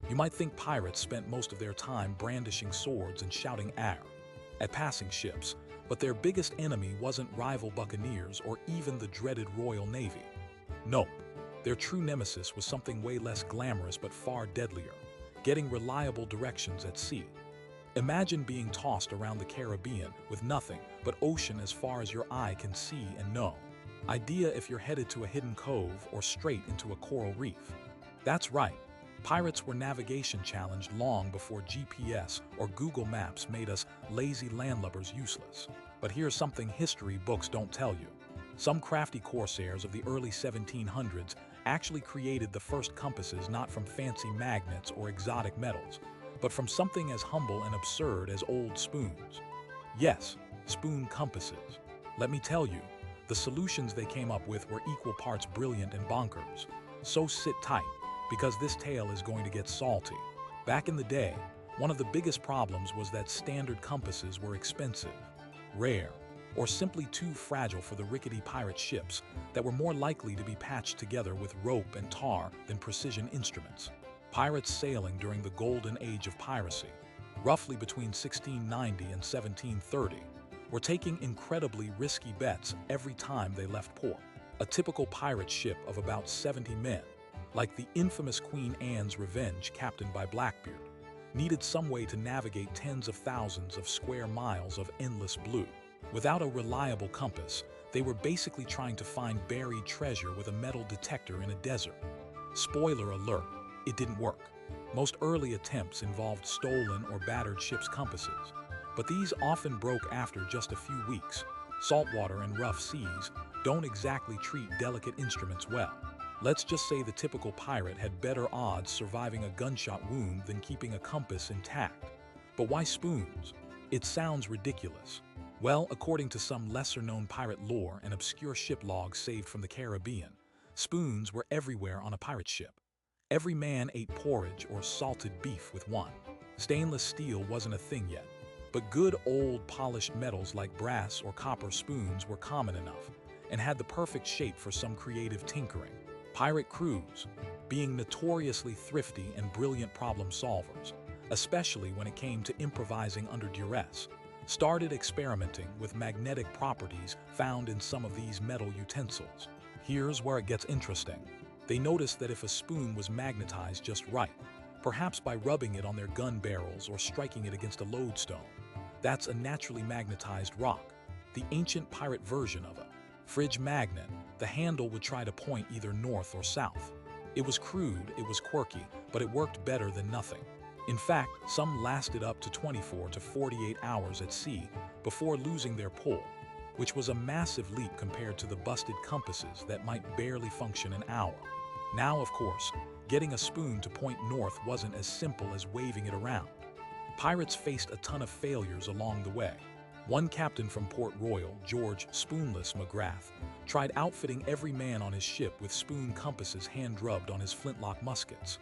You might think pirates spent most of their time brandishing swords and shouting "Arr" at passing ships, but their biggest enemy wasn't rival buccaneers or even the dreaded Royal Navy. Nope, their true nemesis was something way less glamorous but far deadlier: getting reliable directions at sea. Imagine being tossed around the Caribbean with nothing but ocean as far as your eye can see and know. Idea if you're headed to a hidden cove or straight into a coral reef. That's right, pirates were navigation challenged long before GPS or Google Maps made us lazy landlubbers useless. But here's something history books don't tell you. Some crafty corsairs of the early 1700s actually created the first compasses not from fancy magnets or exotic metals, but from something as humble and absurd as old spoons. Yes, spoon compasses. Let me tell you, the solutions they came up with were equal parts brilliant and bonkers. So sit tight, because this tale is going to get salty. Back in the day, one of the biggest problems was that standard compasses were expensive, rare, or simply too fragile for the rickety pirate ships that were more likely to be patched together with rope and tar than precision instruments. Pirates sailing during the golden age of piracy, roughly between 1690 and 1730, were taking incredibly risky bets every time they left port. A typical pirate ship of about 70 men, like the infamous Queen Anne's Revenge captained by Blackbeard, needed some way to navigate tens of thousands of square miles of endless blue. Without a reliable compass, they were basically trying to find buried treasure with a metal detector in a desert. Spoiler alert, it didn't work. Most early attempts involved stolen or battered ships' compasses, but these often broke after just a few weeks. Saltwater and rough seas don't exactly treat delicate instruments well. Let's just say the typical pirate had better odds surviving a gunshot wound than keeping a compass intact. But why spoons? It sounds ridiculous. Well, according to some lesser-known pirate lore and obscure ship logs saved from the Caribbean, spoons were everywhere on a pirate ship. Every man ate porridge or salted beef with one. Stainless steel wasn't a thing yet, but good old polished metals like brass or copper spoons were common enough and had the perfect shape for some creative tinkering. Pirate crews, being notoriously thrifty and brilliant problem solvers, especially when it came to improvising under duress, started experimenting with magnetic properties found in some of these metal utensils. Here's where it gets interesting. They noticed that if a spoon was magnetized just right, perhaps by rubbing it on their gun barrels or striking it against a lodestone, that's a naturally magnetized rock, the ancient pirate version of a fridge magnet. The handle would try to point either north or south. It was crude, it was quirky, but it worked better than nothing. In fact, some lasted up to 24 to 48 hours at sea before losing their pull, which was a massive leap compared to the busted compasses that might barely function an hour. Now, of course, getting a spoon to point north wasn't as simple as waving it around. Pirates faced a ton of failures along the way. One captain from Port Royal, George "Spoonless" McGrath, tried outfitting every man on his ship with spoon compasses hand-rubbed on his flintlock muskets.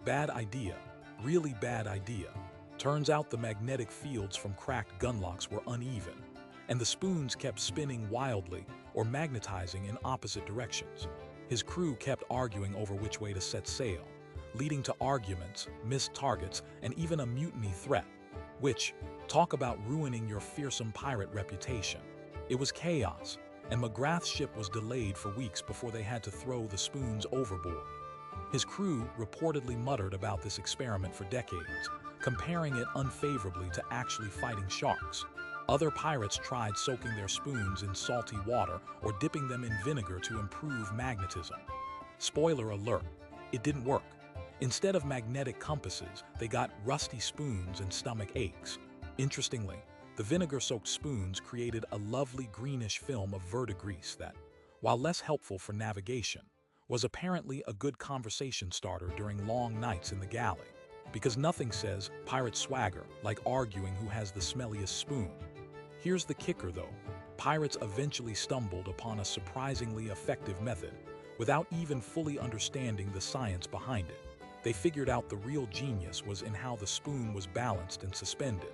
Bad idea. Really bad idea. Turns out the magnetic fields from cracked gunlocks were uneven, and the spoons kept spinning wildly or magnetizing in opposite directions. His crew kept arguing over which way to set sail, leading to arguments, missed targets, and even a mutiny threat. Which, talk about ruining your fearsome pirate reputation. It was chaos, and McGrath's ship was delayed for weeks before they had to throw the spoons overboard. His crew reportedly muttered about this experiment for decades, comparing it unfavorably to actually fighting sharks. Other pirates tried soaking their spoons in salty water or dipping them in vinegar to improve magnetism. Spoiler alert, it didn't work. Instead of magnetic compasses, they got rusty spoons and stomach aches. Interestingly, the vinegar-soaked spoons created a lovely greenish film of verdigris that, while less helpful for navigation, was apparently a good conversation starter during long nights in the galley. Because nothing says pirate swagger like arguing who has the smelliest spoon. Here's the kicker though, pirates eventually stumbled upon a surprisingly effective method without even fully understanding the science behind it. They figured out the real genius was in how the spoon was balanced and suspended,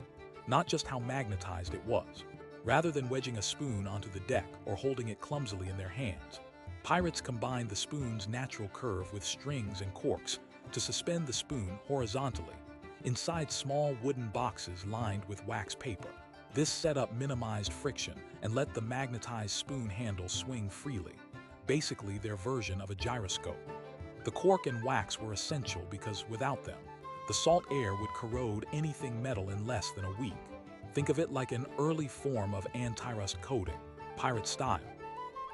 not just how magnetized it was. Rather than wedging a spoon onto the deck or holding it clumsily in their hands, pirates combined the spoon's natural curve with strings and corks to suspend the spoon horizontally inside small wooden boxes lined with wax paper. This setup minimized friction and let the magnetized spoon handle swing freely, basically their version of a gyroscope. The cork and wax were essential because without them, the salt air would corrode anything metal in less than a week. Think of it like an early form of anti-rust coating, pirate style.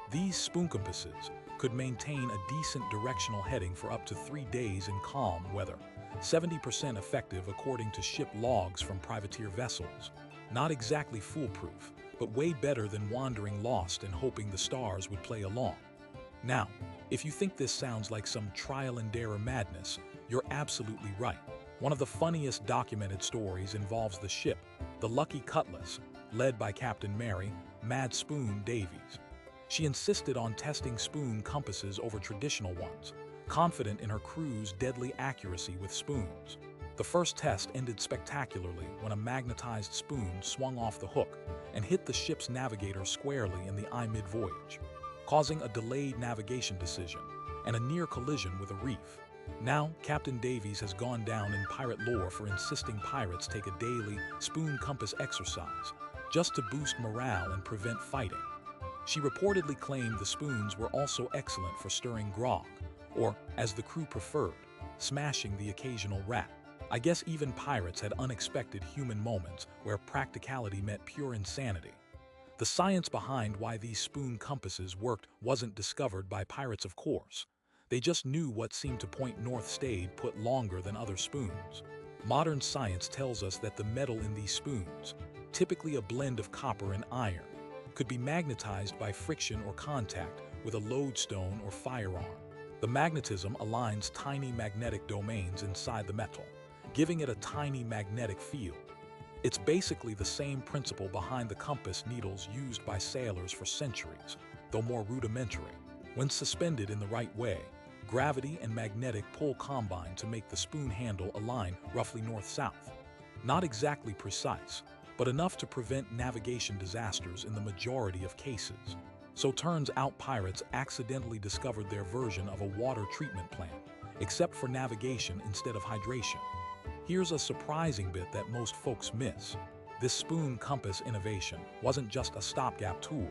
These spoon compasses could maintain a decent directional heading for up to 3 days in calm weather, 70% effective according to ship logs from privateer vessels. Not exactly foolproof, but way better than wandering lost and hoping the stars would play along. Now, if you think this sounds like some trial-and-error madness, you're absolutely right. One of the funniest documented stories involves the ship, the Lucky Cutlass, led by Captain Mary "Mad Spoon" Davies. She insisted on testing spoon compasses over traditional ones, confident in her crew's deadly accuracy with spoons. The first test ended spectacularly when a magnetized spoon swung off the hook and hit the ship's navigator squarely in the eye mid-voyage, causing a delayed navigation decision and a near collision with a reef. Now, Captain Davies has gone down in pirate lore for insisting pirates take a daily spoon compass exercise just to boost morale and prevent fighting. She reportedly claimed the spoons were also excellent for stirring grog, or, as the crew preferred, smashing the occasional rat. I guess even pirates had unexpected human moments where practicality met pure insanity. The science behind why these spoon compasses worked wasn't discovered by pirates, of course. They just knew what seemed to point north stayed put longer than other spoons. Modern science tells us that the metal in these spoons, typically a blend of copper and iron, could be magnetized by friction or contact with a lodestone or firearm. The magnetism aligns tiny magnetic domains inside the metal, giving it a tiny magnetic field. It's basically the same principle behind the compass needles used by sailors for centuries, though more rudimentary. When suspended in the right way, gravity and magnetic pull combine to make the spoon handle align roughly north-south. Not exactly precise, but enough to prevent navigation disasters in the majority of cases. So turns out pirates accidentally discovered their version of a water treatment plant, except for navigation instead of hydration. Here's a surprising bit that most folks miss. This spoon compass innovation wasn't just a stopgap tool.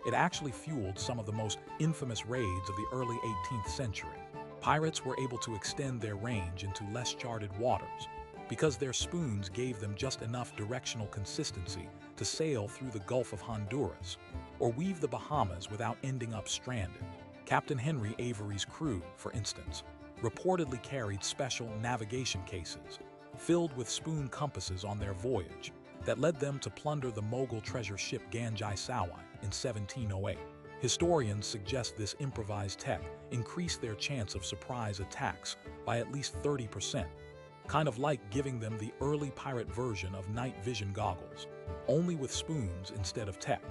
It actually fueled some of the most infamous raids of the early 18th century. Pirates were able to extend their range into less charted waters because their spoons gave them just enough directional consistency to sail through the Gulf of Honduras or weave the Bahamas without ending up stranded. Captain Henry Avery's crew, for instance, reportedly carried special navigation cases filled with spoon compasses on their voyage that led them to plunder the Mughal treasure ship Ganjai Sawai in 1708. Historians suggest this improvised tech increased their chance of surprise attacks by at least 30%, kind of like giving them the early pirate version of night vision goggles, only with spoons instead of tech.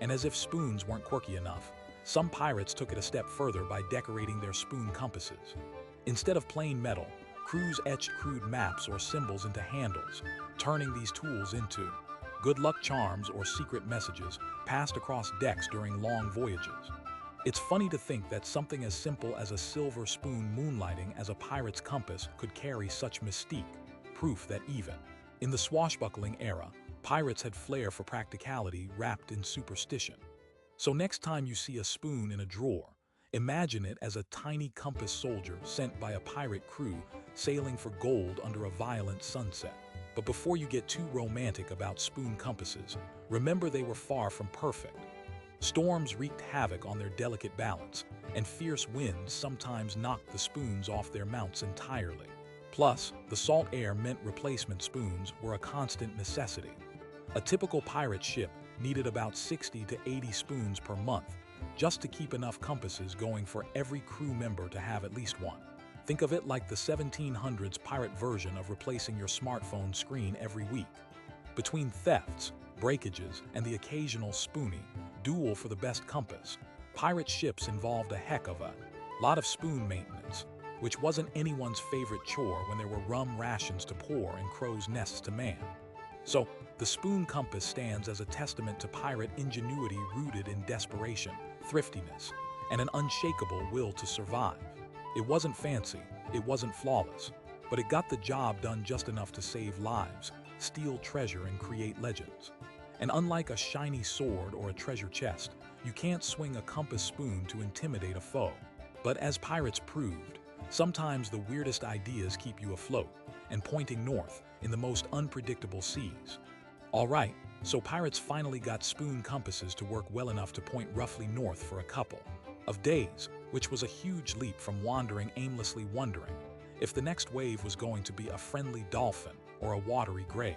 And as if spoons weren't quirky enough, some pirates took it a step further by decorating their spoon compasses. Instead of plain metal, crews etched crude maps or symbols into handles, turning these tools into good luck charms or secret messages passed across decks during long voyages. It's funny to think that something as simple as a silver spoon moonlighting as a pirate's compass could carry such mystique, proof that even in the swashbuckling era, pirates had flair for practicality wrapped in superstition. So next time you see a spoon in a drawer, imagine it as a tiny compass soldier sent by a pirate crew sailing for gold under a violent sunset. But before you get too romantic about spoon compasses, remember they were far from perfect. Storms wreaked havoc on their delicate balance, and fierce winds sometimes knocked the spoons off their mounts entirely. Plus, the salt air meant replacement spoons were a constant necessity. A typical pirate ship needed about 60 to 80 spoons per month just to keep enough compasses going for every crew member to have at least one. Think of it like the 1700s pirate version of replacing your smartphone screen every week. Between thefts, breakages, and the occasional spoonie duel for the best compass, pirate ships involved a heck of a lot of spoon maintenance, which wasn't anyone's favorite chore when there were rum rations to pour and crow's nests to man. So, the spoon compass stands as a testament to pirate ingenuity rooted in desperation, thriftiness, and an unshakable will to survive. It wasn't fancy, It wasn't flawless, but it got the job done just enough to save lives, steal treasure, and create legends. And unlike a shiny sword or a treasure chest, you can't swing a compass spoon to intimidate a foe. But as pirates proved, sometimes the weirdest ideas keep you afloat and pointing north in the most unpredictable seas. Alright, so pirates finally got spoon compasses to work well enough to point roughly north for a couple of days, which was a huge leap from aimlessly wondering if the next wave was going to be a friendly dolphin or a watery grave.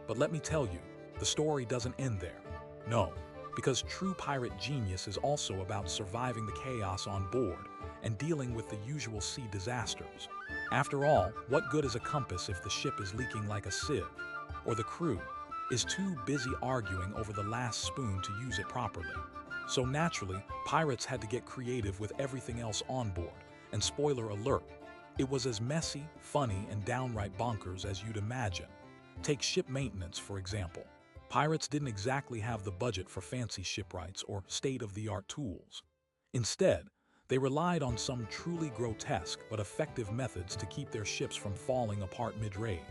But let me tell you, the story doesn't end there. No, because true pirate genius is also about surviving the chaos on board and dealing with the usual sea disasters. After all, what good is a compass if the ship is leaking like a sieve, or the crew is too busy arguing over the last spoon to use it properly? So naturally, pirates had to get creative with everything else on board, and spoiler alert, it was as messy, funny, and downright bonkers as you'd imagine. Take ship maintenance, for example. Pirates didn't exactly have the budget for fancy shipwrights or state-of-the-art tools. Instead, they relied on some truly grotesque but effective methods to keep their ships from falling apart mid-raid.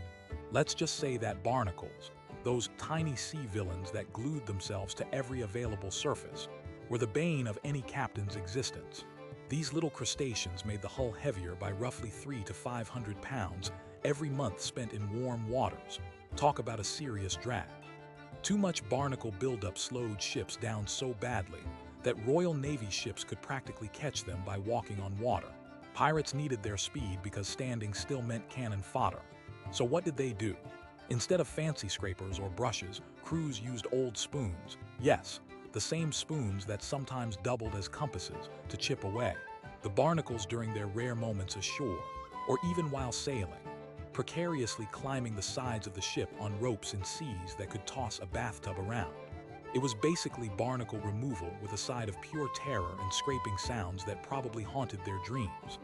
Let's just say that barnacles, those tiny sea villains that glued themselves to every available surface, were the bane of any captain's existence. These little crustaceans made the hull heavier by roughly 300 to 500 pounds every month spent in warm waters. Talk about a serious drag. Too much barnacle buildup slowed ships down so badly that Royal Navy ships could practically catch them by walking on water. Pirates needed their speed because standing still meant cannon fodder. So what did they do? Instead of fancy scrapers or brushes, crews used old spoons. Yes, the same spoons that sometimes doubled as compasses to chip away the barnacles during their rare moments ashore, or even while sailing, precariously climbing the sides of the ship on ropes in seas that could toss a bathtub around. It was basically barnacle removal with a side of pure terror and scraping sounds that probably haunted their dreams.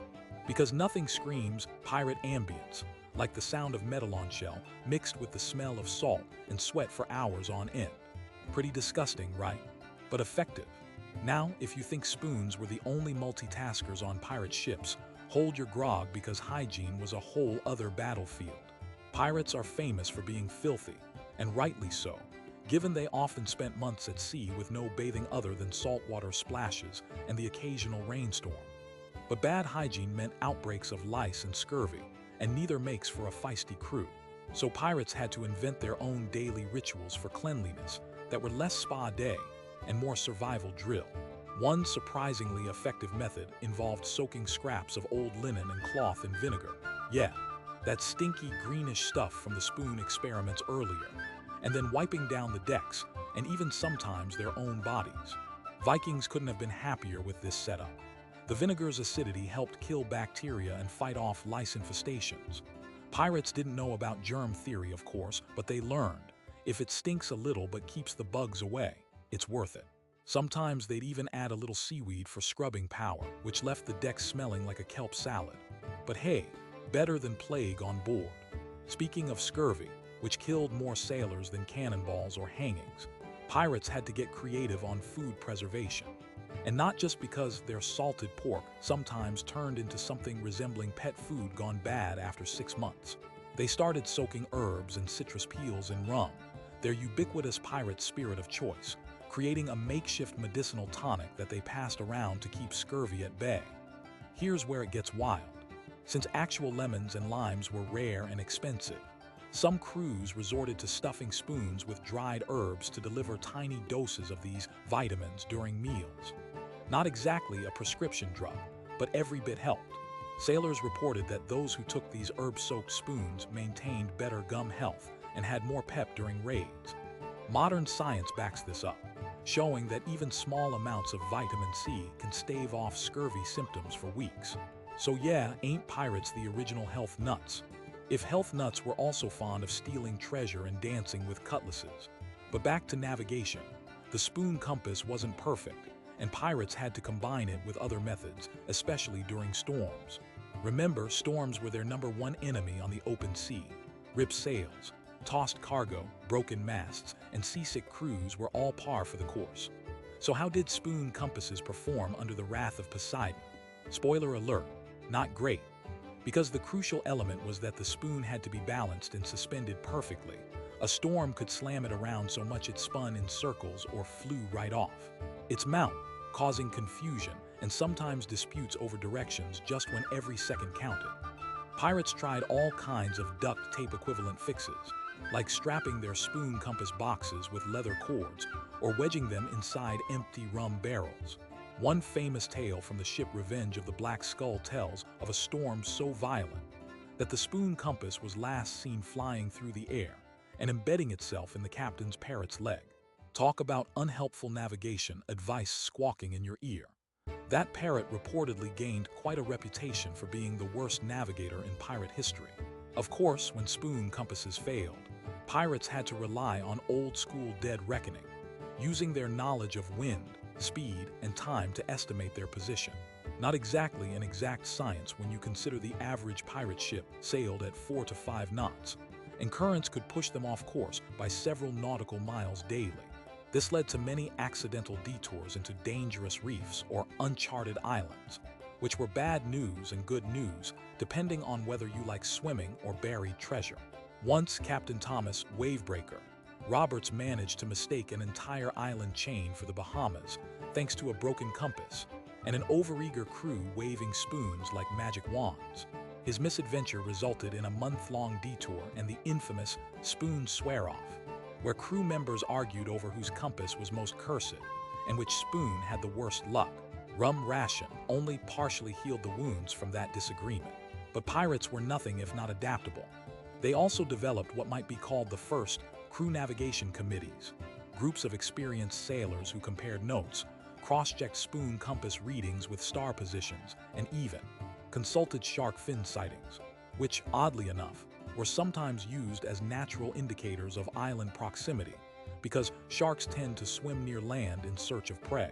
Because nothing screams pirate ambience like the sound of metal on shell mixed with the smell of salt and sweat for hours on end. Pretty disgusting, right? But effective. Now, if you think spoons were the only multitaskers on pirate ships, hold your grog because hygiene was a whole other battlefield. Pirates are famous for being filthy, and rightly so, given they often spent months at sea with no bathing other than saltwater splashes and the occasional rainstorm. But bad hygiene meant outbreaks of lice and scurvy, and neither makes for a feisty crew. So pirates had to invent their own daily rituals for cleanliness that were less spa day and more survival drill. One surprisingly effective method involved soaking scraps of old linen and cloth in vinegar. Yeah, that stinky greenish stuff from the spoon experiments earlier, and then wiping down the decks and even sometimes their own bodies. Vikings couldn't have been happier with this setup. The vinegar's acidity helped kill bacteria and fight off lice infestations. Pirates didn't know about germ theory, of course, but they learned. If it stinks a little but keeps the bugs away, it's worth it. Sometimes they'd even add a little seaweed for scrubbing power, which left the deck smelling like a kelp salad. But hey, better than plague on board. Speaking of scurvy, which killed more sailors than cannonballs or hangings, pirates had to get creative on food preservation. And not just because their salted pork sometimes turned into something resembling pet food gone bad after 6 months. They started soaking herbs and citrus peels in rum, their ubiquitous pirate spirit of choice, creating a makeshift medicinal tonic that they passed around to keep scurvy at bay. Here's where it gets wild. Since actual lemons and limes were rare and expensive, some crews resorted to stuffing spoons with dried herbs to deliver tiny doses of these vitamins during meals. Not exactly a prescription drug, but every bit helped. Sailors reported that those who took these herb-soaked spoons maintained better gum health and had more pep during raids. Modern science backs this up, showing that even small amounts of vitamin C can stave off scurvy symptoms for weeks. So yeah, ain't pirates the original health nuts? If health nuts were also fond of stealing treasure and dancing with cutlasses. But back to navigation. The spoon compass wasn't perfect, and pirates had to combine it with other methods, especially during storms. Remember, storms were their #1 enemy on the open sea. Ripped sails, tossed cargo, broken masts, and seasick crews were all par for the course. So how did spoon compasses perform under the wrath of Poseidon? Spoiler alert, not great. Because the crucial element was that the spoon had to be balanced and suspended perfectly. A storm could slam it around so much it spun in circles or flew right off its mount, causing confusion and sometimes disputes over directions just when every second counted. Pirates tried all kinds of duct tape equivalent fixes, like strapping their spoon compass boxes with leather cords or wedging them inside empty rum barrels. One famous tale from the ship Revenge of the Black Skull tells of a storm so violent that the spoon compass was last seen flying through the air and embedding itself in the captain's parrot's leg. Talk about unhelpful navigation advice squawking in your ear. That parrot reportedly gained quite a reputation for being the worst navigator in pirate history. Of course, when spoon compasses failed, pirates had to rely on old-school dead reckoning, using their knowledge of wind, speed, and time to estimate their position. Not exactly an exact science when you consider the average pirate ship sailed at 4 to 5 knots, and currents could push them off course by several nautical miles daily. This led to many accidental detours into dangerous reefs or uncharted islands, which were bad news and good news depending on whether you like swimming or buried treasure. Once Captain Thomas Wavebreaker Roberts managed to mistake an entire island chain for the Bahamas thanks to a broken compass and an overeager crew waving spoons like magic wands. His misadventure resulted in a month-long detour and the infamous spoon swear-off, where crew members argued over whose compass was most cursed and which spoon had the worst luck. Rum ration only partially healed the wounds from that disagreement. But pirates were nothing if not adaptable. They also developed what might be called the first crew navigation committees, groups of experienced sailors who compared notes, cross-checked spoon compass readings with star positions, and even consulted shark fin sightings, which, oddly enough, were sometimes used as natural indicators of island proximity, because sharks tend to swim near land in search of prey.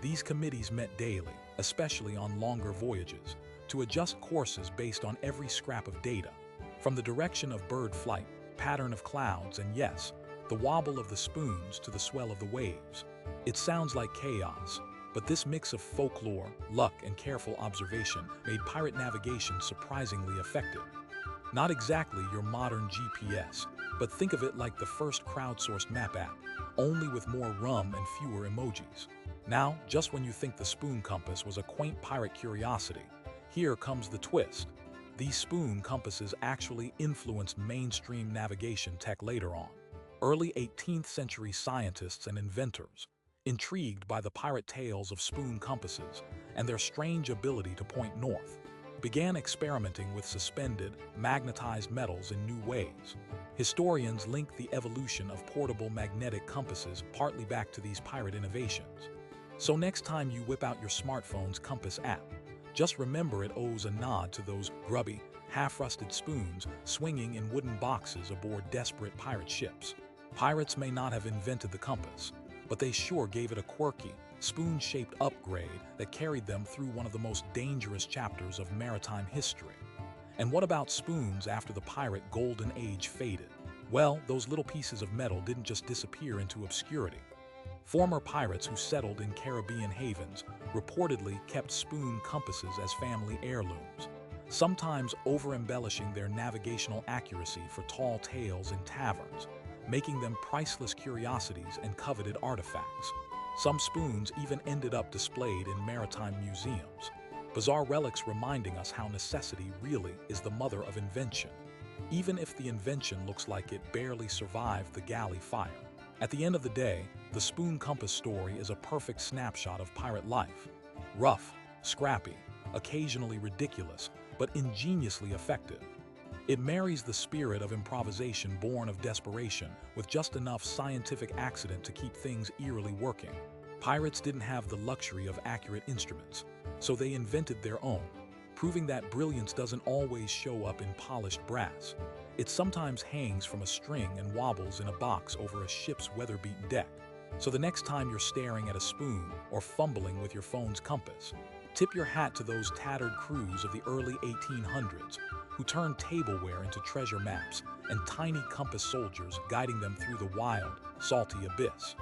These committees met daily, especially on longer voyages, to adjust courses based on every scrap of data, from the direction of bird flight, pattern of clouds, and yes, the wobble of the spoons to the swell of the waves. It sounds like chaos, but this mix of folklore, luck, and careful observation made pirate navigation surprisingly effective. Not exactly your modern GPS, but think of it like the first crowdsourced map app, only with more rum and fewer emojis. Now, just when you think the spoon compass was a quaint pirate curiosity, here comes the twist. These spoon compasses actually influenced mainstream navigation tech later on. Early 18th century scientists and inventors, intrigued by the pirate tales of spoon compasses and their strange ability to point north, began experimenting with suspended, magnetized metals in new ways. Historians link the evolution of portable magnetic compasses partly back to these pirate innovations. So next time you whip out your smartphone's compass app, just remember it owes a nod to those grubby, half-rusted spoons swinging in wooden boxes aboard desperate pirate ships. Pirates may not have invented the compass, but they sure gave it a quirky, spoon-shaped upgrade that carried them through one of the most dangerous chapters of maritime history. And what about spoons after the pirate golden age faded? Well, those little pieces of metal didn't just disappear into obscurity. Former pirates who settled in Caribbean havens reportedly kept spoon compasses as family heirlooms, sometimes over-embellishing their navigational accuracy for tall tales in taverns, making them priceless curiosities and coveted artifacts. Some spoons even ended up displayed in maritime museums, bizarre relics reminding us how necessity really is the mother of invention, even if the invention looks like it barely survived the galley fire. At the end of the day, the spoon compass story is a perfect snapshot of pirate life. Rough, scrappy, occasionally ridiculous, but ingeniously effective. It marries the spirit of improvisation born of desperation with just enough scientific accident to keep things eerily working. Pirates didn't have the luxury of accurate instruments, so they invented their own, proving that brilliance doesn't always show up in polished brass. It sometimes hangs from a string and wobbles in a box over a ship's weather-beaten deck. So the next time you're staring at a spoon or fumbling with your phone's compass, tip your hat to those tattered crews of the early 1800s who turned tableware into treasure maps and tiny compass soldiers guiding them through the wild, salty abyss.